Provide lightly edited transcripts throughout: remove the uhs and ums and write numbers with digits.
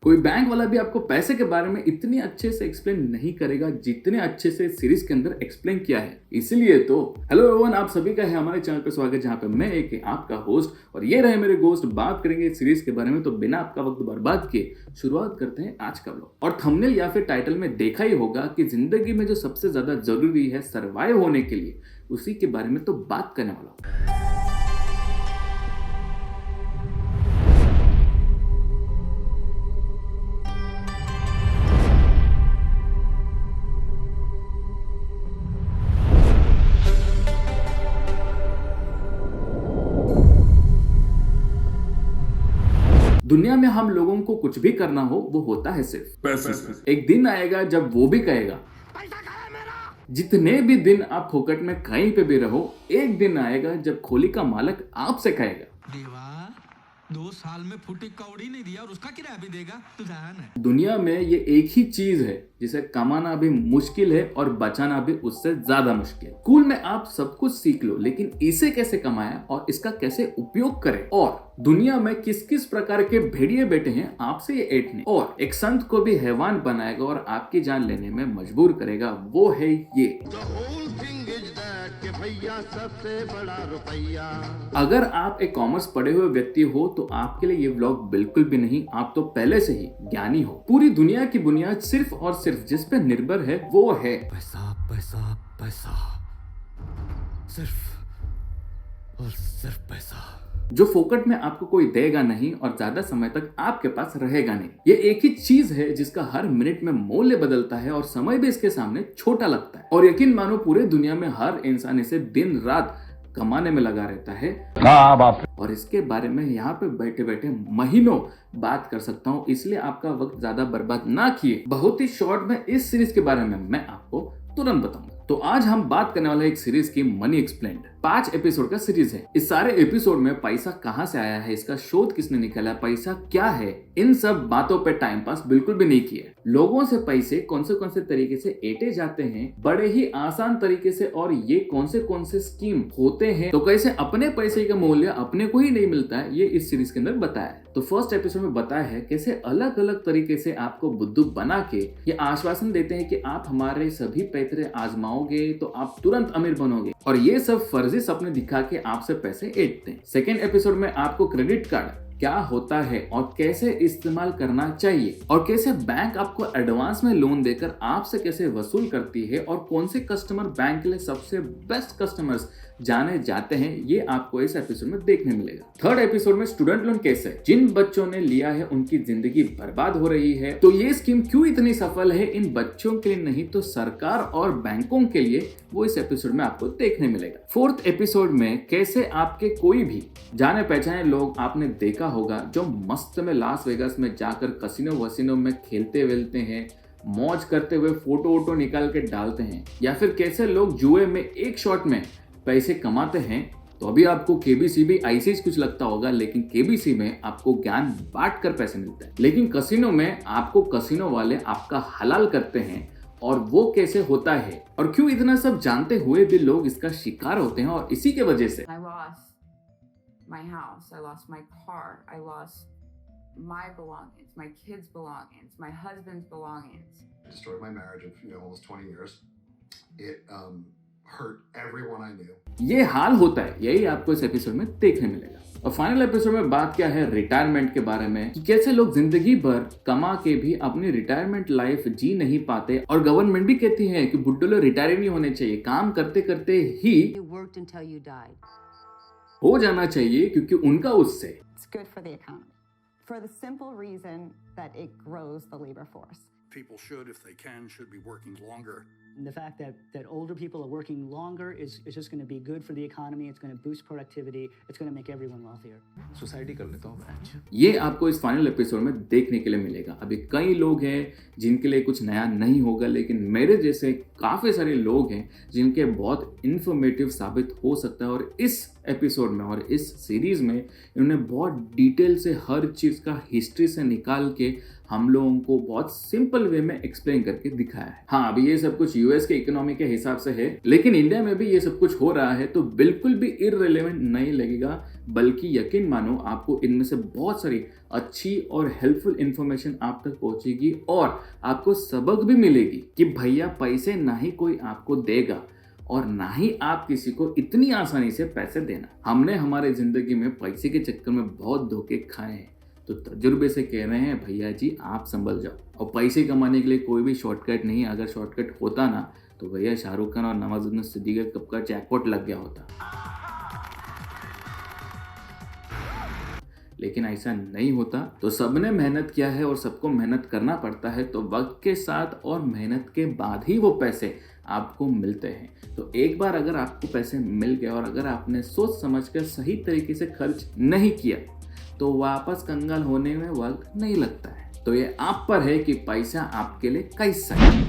कोई बैंक वाला भी आपको पैसे के बारे में इतनी अच्छे से एक्सप्लेन नहीं करेगा जितने अच्छे से सीरीज के अंदर एक्सप्लेन किया है। इसीलिए तो हेलो एवरीवन, आप सभी का है हमारे चैनल पर स्वागत, जहां पे मैं एक आपका होस्ट और ये रहे मेरे दोस्त। बात करेंगे इस सीरीज के बारे में, तो बिना आपका वक्त बर्बाद किए शुरुआत करते हैं आज का व्लॉग। और थंबनेल या फिर टाइटल में देखा ही होगा कि जिंदगी में जो सबसे ज्यादा जरूरी है सर्वाइव होने के लिए, उसी के बारे में तो बात करने वाला हूं। दुनिया में हम लोगों को कुछ भी करना हो वो होता है सिर्फ पैसे। एक दिन आएगा जब वो भी कहेगा पैसा कहाँ है मेरा। जितने भी दिन आप फोकट में कहीं पे भी रहो, एक दिन आएगा जब खोली का मालिक आपसे कहेगा देवा 2 साल में फुटी कौड़ी नहीं दिया और उसका किराया भी देगा तो ध्यान है। दुनिया में ये एक ही चीज है जिसे कमाना भी मुश्किल है और बचाना भी उससे ज्यादा मुश्किल। स्कूल में आप सब कुछ सीख लो, लेकिन इसे कैसे कमाएं और इसका कैसे उपयोग करें, और दुनिया में किस किस प्रकार के भेड़िए बैठे हैं आपसे ये ऐंठने, और एक संत को भी हैवान बनाएगा और आपकी जान लेने में मजबूर करेगा, वो है ये। भैया सबसे बड़ा रुपया। अगर आप एक कॉमर्स पढ़े हुए व्यक्ति हो तो आपके लिए ये व्लॉग बिल्कुल भी नहीं, आप तो पहले से ही ज्ञानी हो। पूरी दुनिया की बुनियाद सिर्फ और सिर्फ जिस पे निर्भर है वो है पैसा पैसा पैसा, सिर्फ और सिर्फ पैसा, जो फोकट में आपको कोई देगा नहीं और ज्यादा समय तक आपके पास रहेगा नहीं। ये एक ही चीज है जिसका हर मिनट में मूल्य बदलता है और समय भी इसके सामने छोटा लगता है। और यकीन मानो पूरे दुनिया में हर इंसान इसे दिन रात कमाने में लगा रहता है। और इसके बारे में यहाँ पे बैठे बैठे महीनों बात कर सकता हूँ, इसलिए आपका वक्त ज्यादा बर्बाद ना किए बहुत ही शॉर्ट में इस सीरीज के बारे में मैं आपको तुरंत बताऊंगा। तो आज हम बात करने वाले एक सीरीज की मनी एक्सप्लेन्ड। 5 एपिसोड का सीरीज है। इस सारे एपिसोड में पैसा कहां से आया है, इसका शोध किसने निकाला, पैसा क्या है, इन सब बातों पे टाइम पास बिल्कुल भी नहीं किया। लोगों से पैसे कौन से तरीके से ऐंठे जाते हैं बड़े ही आसान तरीके से, और ये कौन से स्कीम होते हैं, तो कैसे अपने पैसे का मूल्य अपने को ही नहीं मिलता है, ये इस सीरीज के अंदर बताया है। तो फर्स्ट एपिसोड में बताया है कैसे अलग अलग तरीके से आपको बुद्धू बना के ये आश्वासन देते हैं कि आप हमारे सभी पैतरे आजमाओगे तो आप तुरंत अमीर बनोगे, और ये सब फर्जी सपने दिखा के आपसे पैसे ऐंठते हैं। सेकेंड एपिसोड में आपको क्रेडिट कार्ड क्या होता है और कैसे इस्तेमाल करना चाहिए, और कैसे बैंक आपको एडवांस में लोन देकर आपसे कैसे वसूल करती है, और कौन से कस्टमर बैंक के लिए सबसे बेस्ट कस्टमर्स जाने जाते हैं, ये आपको इस एपिसोड में देखने मिलेगा। थर्ड एपिसोड में स्टूडेंट लोन कैसे जिन बच्चों ने लिया है उनकी जिंदगी बर्बाद हो रही है, तो ये स्कीम क्यों इतनी सफल है, इन बच्चों के लिए नहीं तो सरकार और बैंकों के लिए, वो इस एपिसोड में आपको देखने मिलेगा। फोर्थ एपिसोड में कैसे आपके कोई भी जाने पहचाने लोग आपने देखा होगा जो मस्त में लास वेगास में जाकर कसिनो वसिनो में खेलते वेलते हैं, मौज करते हुए फोटो वोटो निकाल के डालते हैं, या फिर कैसे लोग जुए में एक शॉट में पैसे कमाते हैं। तो अभी आपको केबीसी भी ऐसे ही कुछ लगता होगा, लेकिन केबीसी में आपको ज्ञान बांट कर पैसे मिलते हैं, लेकिन कसिनो में आपको कसिनो वाले आपका हलाल करते हैं। और वो कैसे होता है और क्यों इतना सब जानते हुए भी लोग इसका शिकार होते हैं, और इसी के वजह से I lost my house, I lost my car, I lost my belongings, my kids' belongings, my husband's belongings. It destroyed my marriage of almost 20 years. It hurt everyone I knew. ये हाल होता है, यही आपको इस एपिसोड में देखने मिलेगा। और फाइनल एपिसोड में बात क्या है रिटायरमेंट के बारे में, कि कैसे लोग जिंदगी भर कमा के भी अपनी रिटायरमेंट लाइफ जी नहीं पाते, और गवर्नमेंट भी कहती है कि बुड्ढे लोग रिटायर नहीं होने चाहिए, काम करते करते ही हो जाना चाहिए, क्योंकि उनका उससे It's good for the economy, for the simple reason that it grows the labor force. People should, if they can, should be working longer. And the fact that older people are working longer is just going to be good for the economy. It's going to boost productivity. It's going to make everyone wealthier. Society कर लेता हूँ मैं। ये आपको इस final episode में देखने के लिए मिलेगा। अभी कई लोग हैं जिनके लिए कुछ नया नहीं होगा, लेकिन मेरे जैसे काफी सारे लोग हैं जिनके बहुत इंफॉर्मेटिव साबित हो सकता है, और इस एपिसोड में। और इस सीरीज में इन्होंने बहुत डिटेल से हर चीज़ का हिस्ट्री से निकाल के हम लोगों को बहुत सिंपल वे में एक्सप्लेन करके दिखाया है। हाँ, अभी ये सब कुछ यूएस के इकोनॉमी के हिसाब से है, लेकिन इंडिया में भी ये सब कुछ हो रहा है तो बिल्कुल भी इररिलेवेंट नहीं लगेगा, बल्कि यकीन मानो आपको इनमें से बहुत सारी अच्छी और हेल्पफुल इंफॉर्मेशन आप तक पहुंचेगी और आपको सबक भी मिलेगी कि भैया पैसे ना ही कोई आपको देगा और ना ही आप किसी को इतनी आसानी से पैसे देना। हमने हमारे जिंदगी में पैसे के चक्कर में बहुत धोखे खाए हैं, तो तजुर्बे से कह रहे हैं भैया जी आप संभल जाओ। और पैसे कमाने के लिए कोई भी शॉर्टकट नहीं है। अगर शॉर्टकट होता ना तो भैया शाहरुख खान और नवाजुद्दीन सिद्दीकी कब का जैकपॉट लग गया होता, लेकिन ऐसा नहीं होता। तो सबने मेहनत किया है और सबको मेहनत करना पड़ता है, तो वक्त के साथ और मेहनत के बाद ही वो पैसे आपको मिलते हैं। तो एक बार अगर आपको पैसे मिल गए और अगर आपने सोच समझ कर सही तरीके से खर्च नहीं किया तो वापस कंगाल होने में वक्त नहीं लगता है। तो ये आप पर है कि पैसा आपके लिए कैसा है।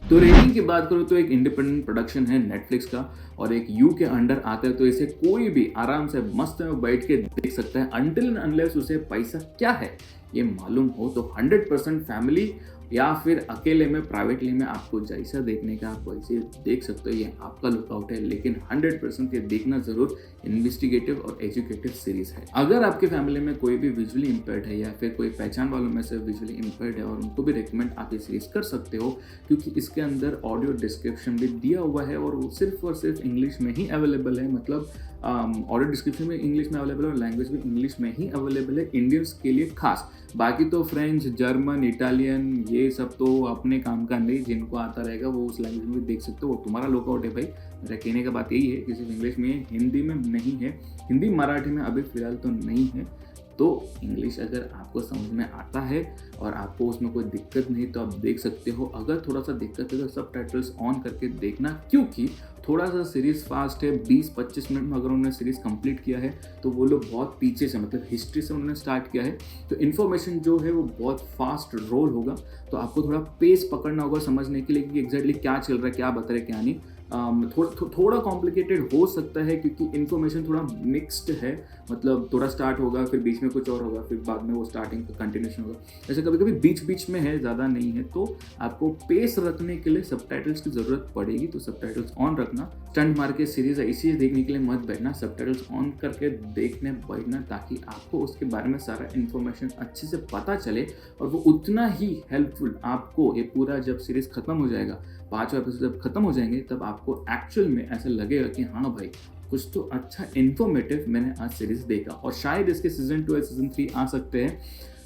तो रेटिंग की बात करूँ तो एक इंडिपेंडेंट प्रोडक्शन है नेटफ्लिक्स का और एक यू के अंडर आता है, तो इसे कोई भी आराम से मस्त में बैठ के देख सकता है अनटिल एंड अनलेस उसे पैसा क्या है ये मालूम हो। तो 100% फैमिली या फिर अकेले में प्राइवेटली में आपको जैसा देखने का आप वैसे देख सकते हो, ये आपका लुकआउट है। लेकिन 100% ये देखना जरूर इन्वेस्टिगेटिव और एजुकेटिव सीरीज है। अगर आपके फैमिली में कोई भी विजुअली इम्पेयर्ड है या फिर कोई पहचान वालों में से विजुअली इम्पेयर्ड है और उनको भी रिकमेंड आप ये सीरीज कर सकते हो, क्योंकि इसके अंदर ऑडियो डिस्क्रिप्शन भी दिया हुआ है और वो सिर्फ और सिर्फ इंग्लिश में ही अवेलेबल है। मतलब ऑडियो डिस्क्रिप्शन में इंग्लिश में अवेलेबल है और लैंग्वेज भी इंग्लिश में ही अवेलेबल है इंडियंस के लिए खास। बाकी तो फ्रेंच, जर्मन, इटालियन ये सब तो अपने काम का नहीं, जिनको आता रहेगा वो उस लैंग्वेज में भी देख सकते हो, वो तुम्हारा लुकआउट है भाई। मेरा कहने का बात यही है कि सिर्फ इंग्लिश में, हिंदी में नहीं है, हिंदी मराठी में अभी फिलहाल तो नहीं है। तो इंग्लिश अगर आपको समझ में आता है और आपको उसमें कोई दिक्कत नहीं तो आप देख सकते हो। अगर थोड़ा सा दिक्कत है तो सबटाइटल्स ऑन करके देखना, क्योंकि थोड़ा सा सीरीज फास्ट है। 20-25 मिनट में अगर उन्होंने सीरीज कंप्लीट किया है तो वो लोग बहुत पीछे से, मतलब हिस्ट्री से उन्होंने स्टार्ट किया है, तो इन्फॉर्मेशन जो है वो बहुत फास्ट रोल होगा। तो आपको थोड़ा पेस पकड़ना होगा समझने के लिए कि एग्जैक्टली क्या चल रहा है, क्या बता रहे क्या नहीं। थोड़ा कॉम्प्लिकेटेड हो सकता है क्योंकि इन्फॉर्मेशन थोड़ा मिक्स्ड है, मतलब थोड़ा स्टार्ट होगा फिर बीच में कुछ और होगा फिर बाद में वो स्टार्टिंग का कंटिन्यूशन होगा, ऐसे कभी कभी बीच बीच में है, ज़्यादा नहीं है। तो आपको पेस रखने के लिए सबटाइटल्स की ज़रूरत पड़ेगी, तो सबटाइटल्स ऑन रखना। स्टंट मार के सीरीज है इसी देखने के लिए मत बैठना, सबटाइटल्स ऑन करके देखने बैठना ताकि आपको उसके बारे में सारा इन्फॉर्मेशन अच्छे से पता चले और वो उतना ही हेल्पफुल आपको ये पूरा जब सीरीज खत्म हो जाएगा, 5 एपिसोड जब खत्म हो जाएंगे तब आपको एक्चुअल में ऐसा लगेगा कि हाँ भाई कुछ तो अच्छा इन्फॉर्मेटिव मैंने आज सीरीज देखा। और शायद इसके सीजन 2 या सीजन 3 आ सकते हैं।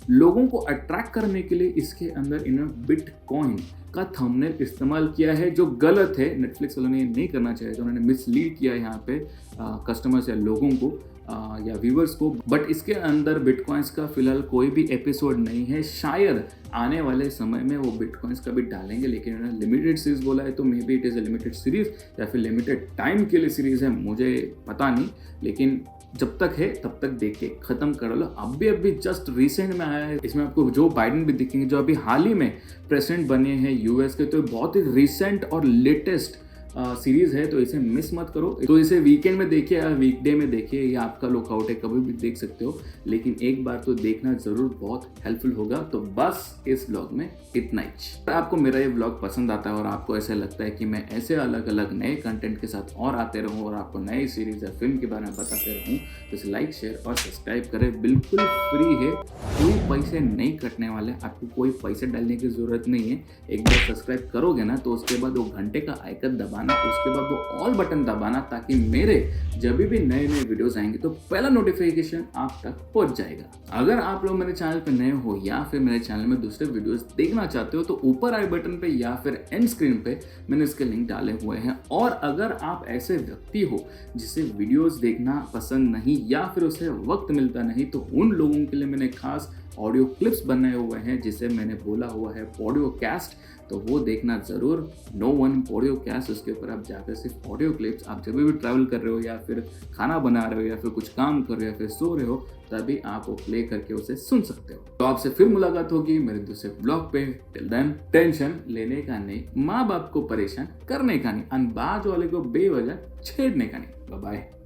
लोगों को अट्रैक्ट करने के लिए इसके अंदर इन्होंने बिटकॉइन का थंबनेल इस्तेमाल किया है जो गलत है। नेटफ्लिक्स वालों ने ये नहीं करना चाहिए, तो उन्होंने मिसलीड किया है यहाँ पे कस्टमर्स या लोगों को या व्यूवर्स को। बट इसके अंदर बिटकॉइंस का फिलहाल कोई भी एपिसोड नहीं है। शायद आने वाले समय में वो बिटकॉइंस का भी डालेंगे, लेकिन उन्होंने लिमिटेड सीरीज बोला है, तो may be it is a limited series या फिर लिमिटेड टाइम के लिए सीरीज है, मुझे पता नहीं। लेकिन जब तक है तब तक देख के खत्म कर लो। अभी जस्ट रिसेंट में आया है, इसमें आपको जो बाइडेन भी दिखेंगे जो अभी हाल ही में प्रेसिडेंट बने हैं यूएस के, तो बहुत ही रिसेंट और लेटेस्ट सीरीज है, तो इसे मिस मत करो। तो इसे वीकेंड में देखिए या वीकडे में देखिए, ये आपका लुकआउट है, कभी भी देख सकते हो, लेकिन एक बार तो देखना जरूर, बहुत हेल्पफुल होगा। तो बस इस व्लॉग में इतना ही। अगर आपको मेरा ये व्लॉग पसंद आता है और आपको ऐसा लगता है कि मैं ऐसे अलग अलग नए कंटेंट के साथ और आते रहूं और आपको नई सीरीज या फिल्म के बारे में बताते रहूं, तो इसे लाइक, शेयर और सब्सक्राइब करें। बिल्कुल फ्री है, कोई पैसे नहीं कटने वाले, आपको कोई पैसे डालने की जरूरत नहीं है। एक बार सब्सक्राइब करोगे ना तो उसके बाद वो घंटे का आइकन दबाना, उसके बाद वो ऑल बटन दबाना, ताकि मेरे जब भी नए नए वीडियोस आएंगे तो पहला नोटिफिकेशन आप तक पहुंच जाएगा। अगर आप लोग मेरे चैनल पे नए हो या फिर मेरे चैनल में दूसरे वीडियोस देखना चाहते हो तो ऊपर आई बटन पे या फिर एंड स्क्रीन पे मैंने इसके लिंक डाले हुए हैं। और अगर आप ऐसे व्यक्ति हो जिसे वीडियोस देखना पसंद नहीं या फिर उसे वक्त मिलता नहीं, तो उन लोगों के लिए मैंने खास ऑडियो क्लिप्स बनाए हुए हैं जिसे मैंने बोला हुआ है पॉडियोकास्ट, तो वो देखना जरूर। नो वन पॉडियोकास्ट, उसके ऊपर आप जाकर सिर्फ ऑडियो क्लिप्स, आप जब भी ट्रैवल कर रहे हो या फिर खाना बना रहे हो या फिर कुछ काम कर रहे हो या फिर सो रहे हो, तभी आप वो प्ले करके उसे सुन सकते हो। तो आपसे फिर मुलाकात होगी मेरे दूसरे ब्लॉग पे। टिल देन टेंशन लेने का नहीं, माँ बाप को परेशान करने का नहीं, अनबाज वाले को बेवजह छेड़ने का नहीं। Bye bye.